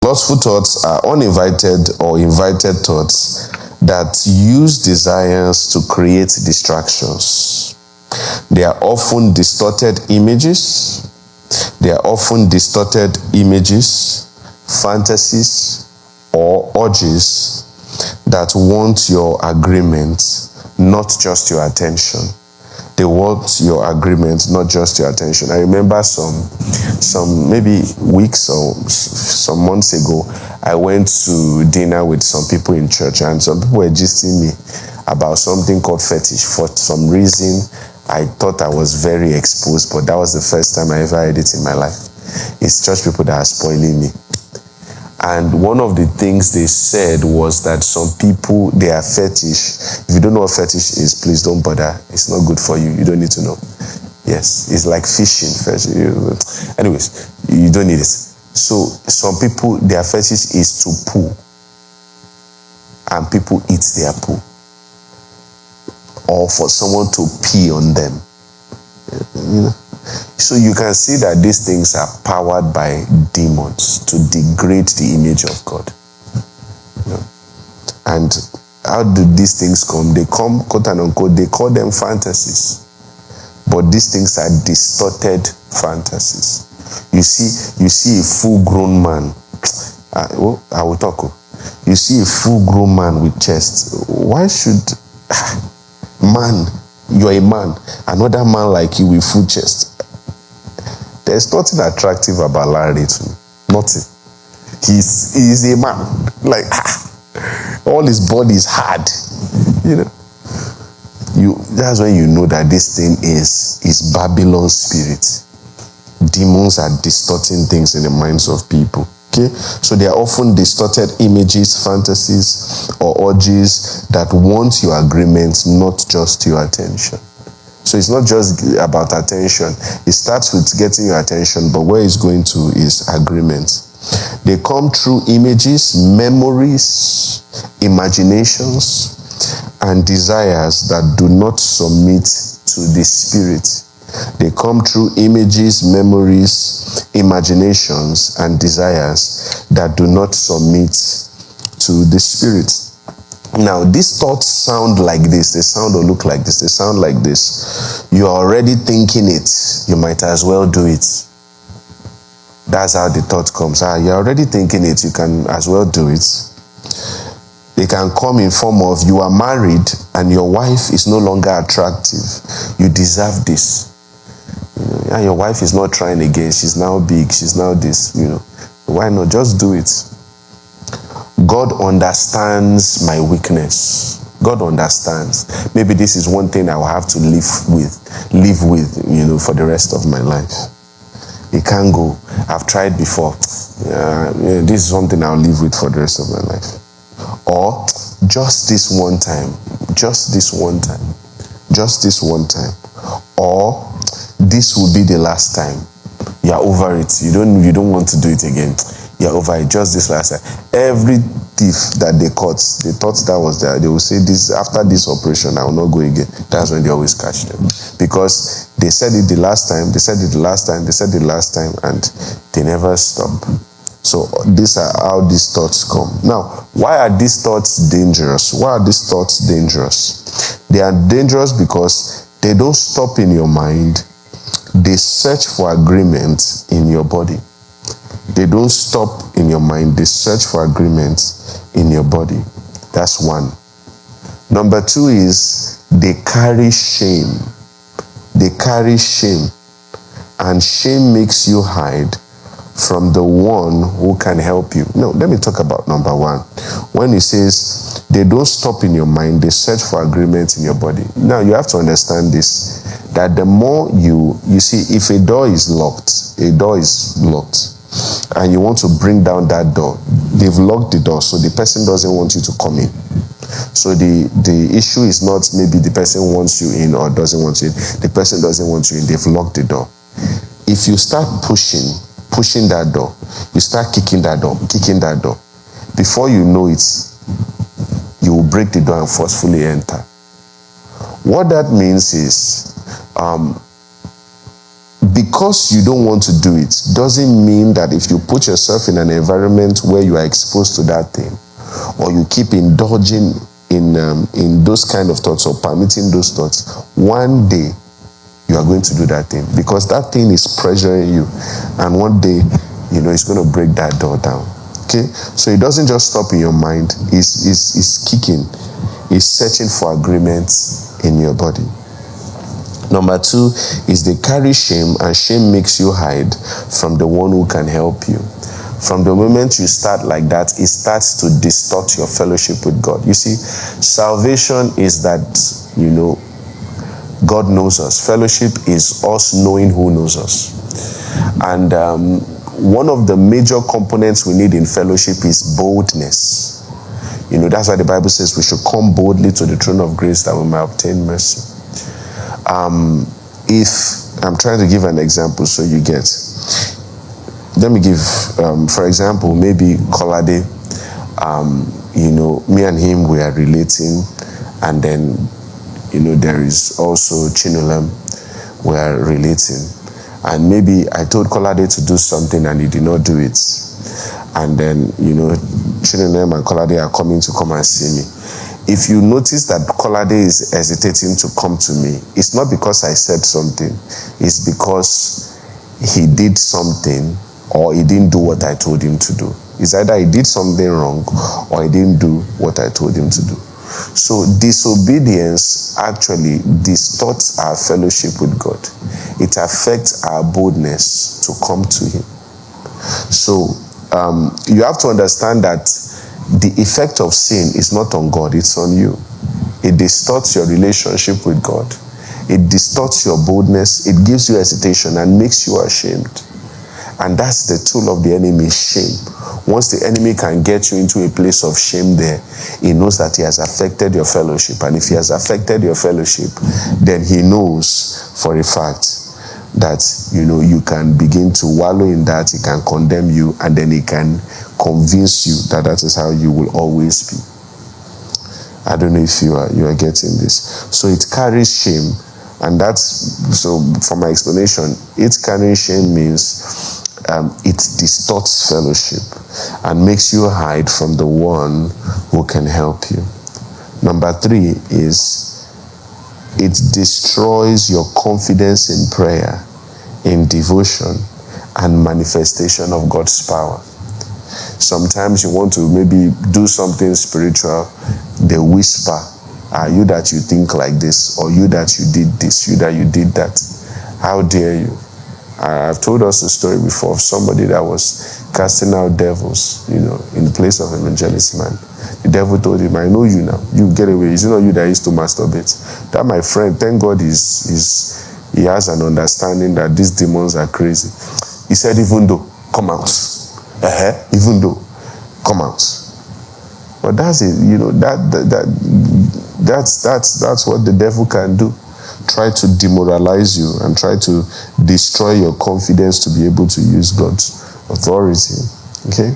Lustful thoughts are uninvited or invited thoughts that use desires to create distractions. They are often distorted images. Fantasies, or urges that want your agreement, not just your attention. They want your agreement, not just your attention. I remember some maybe weeks or some months ago, I went to dinner with some people in church, and some people were gisting me about something called fetish. For some reason, I thought I was very exposed, but that was the first time I ever heard it in my life. It's church people that are spoiling me. And one of the things they said was that some people, they are fetish. If you don't know what fetish is, please don't bother. It's not good for you. You don't need to know. Yes, it's like fishing. Anyways, you don't need it. So some people, their fetish is to poo. And people eat their poo. Or for someone to pee on them. You know? So you can see that these things are powered by demons to degrade the image of God. You know? And how do these things come? They come, quote and unquote, they call them fantasies. But these things are distorted fantasies. You see a full-grown man. I will talk. You see a full-grown man with chest. Why should man? You're a man. Another man like you with full chest. There's nothing attractive about Larry to me. Nothing. He's a man. Like, all his body is hard. You know. That's when you know that this thing is Babylon's spirit. Demons are distorting things in the minds of people. Okay? So they are often distorted images, fantasies, or urges that want your agreement, not just your attention. So it's not just about attention. It starts with getting your attention, but where it's going to is agreement. They come through images, memories, imaginations, and desires that do not submit to the spirit. They come through images, memories, imaginations, and desires that do not submit to the spirit. Now, these thoughts sound like this. They sound or look like this. They sound like this. You are already thinking it. You might as well do it. That's how the thought comes. You're already thinking it. You can as well do it. They can come in form of you are married and your wife is no longer attractive. You deserve this. And your wife is not trying again. She's now big. She's now this. Why not? Just do it. God understands my weakness. God understands. Maybe this is one thing I will have to live with, for the rest of my life. It can't go. I've tried before. This is something I'll live with for the rest of my life. Or just this one time. Just this one time. Just this one time. Or this will be the last time. You're over it. You don't want to do it again. You're over it. Just this last time. Every thief that they caught, they thought that was there. They will say this after this operation, I will not go again. That's when they always catch them. Because they said it the last time, they said it the last time, they said it the last time, and they never stop. So these are how these thoughts come. Now, why are these thoughts dangerous? Why are these thoughts dangerous? They are dangerous because they don't stop in your mind. They search for agreement in your body. They don't stop in your mind. They search for agreement in your body. That's one. Number two is they carry shame. They carry shame. And shame makes you hide from the one who can help you. No, let me talk about number one. When he says they don't stop in your mind, they search for agreement in your body. Now you have to understand this, that the more you see, if a door is locked, and you want to bring down that door, they've locked the door, so the person doesn't want you to come in. So the issue is not maybe the person wants you in or doesn't want you in. The person doesn't want you in. They've locked the door. If you start pushing that door, you start kicking that door. Before you know it, you will break the door and forcefully enter. What that means is, because you don't want to do it doesn't mean that if you put yourself in an environment where you are exposed to that thing, or you keep indulging in those kind of thoughts or permitting those thoughts, one day you are going to do that thing, because that thing is pressuring you, and one day, it's going to break that door down. Okay, so it doesn't just stop in your mind. It's kicking. It's searching for agreement in your body. Number 2 is they carry shame, and shame makes you hide from the one who can help you. From the moment you start like that, it starts to distort your fellowship with God. You see, salvation is that, God knows us. Fellowship is us knowing who knows us. And one of the major components we need in fellowship is boldness. That's why the Bible says we should come boldly to the throne of grace that we may obtain mercy. If I'm trying to give an example so you get. Let me give, for example, maybe Kolade, me and him, we are relating, and then, there is also Chinulem, we are relating. And maybe I told Kolade to do something and he did not do it. And then, Chinulem and Kolade are coming to come and see me. If you notice that Kolade is hesitating to come to me, it's not because I said something. It's because he did something or he didn't do what I told him to do. It's either he did something wrong or he didn't do what I told him to do. So disobedience actually distorts our fellowship with God. It affects our boldness to come to him. So you have to understand that the effect of sin is not on God, it's on you. It distorts your relationship with God. It distorts your boldness. It gives you hesitation and makes you ashamed. And that's the tool of the enemy, shame. Once the enemy can get you into a place of shame there, he knows that he has affected your fellowship. And if he has affected your fellowship, then he knows for a fact that, you can begin to wallow in that. He can condemn you, and then he can convince you that that is how you will always be. I don't know if you are getting this. So it carries shame. And so for my explanation, it carrying shame means it distorts fellowship and makes you hide from the one who can help you. Number 3 is it destroys your confidence in prayer, in devotion, and manifestation of God's power. Sometimes you want to maybe do something spiritual, they whisper, you that you think like this, or you that you did this, you that you did that. How dare you? I've told us a story before of somebody that was casting out devils, in the place of evangelist man. The devil told him, I know you now. You get away. Is it not you that used to masturbate? That, my friend, thank God he has an understanding that these demons are crazy. He said, even though, come out. Even though, come out. But that's it. That's what the devil can do. Try to demoralize you and try to destroy your confidence to be able to use God's authority. Okay?